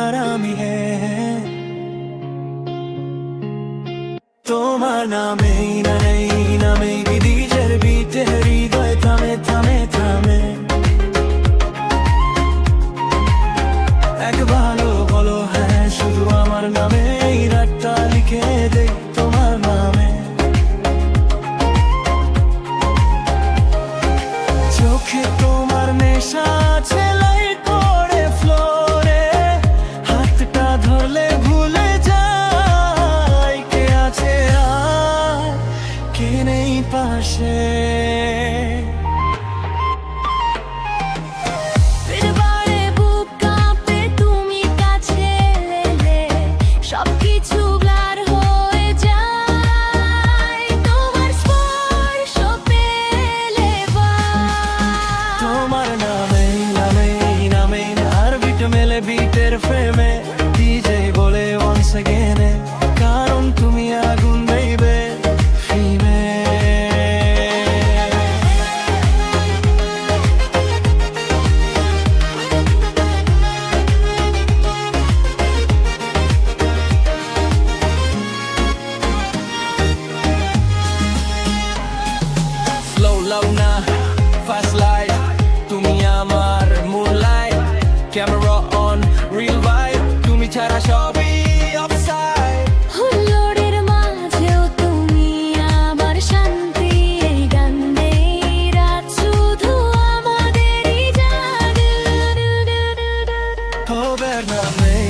আর আমি তোমার নামেই নামেই বিদিশের বিটে হৃদয় থামে থামে থামে। এক ভালো বলো হ্যাঁ শুধু আমার নামে, এই রাতটা লিখে দেই তোমার নামে। চোখে তোমার নেশা আছে, লাইট পড়ে ফ্লোরে, হাতটা ধরলে ভুলে যাই কে আছে আর কে নেই পাশে। বিটের ফ্রেমে ডিজে বলে once again, কারণ তুমি আগুন বেইবে ফিমে। Slow low না fast life, তুমি আমার moonlight, camera on real vibe, তুমি ছাড়া সবই অফসাইড। হুল্লোড়ের মাঝেও তুমি আমার শান্তি, এই গান নেই রাত শুধু আমাদেরই জাদু। তবে নামেই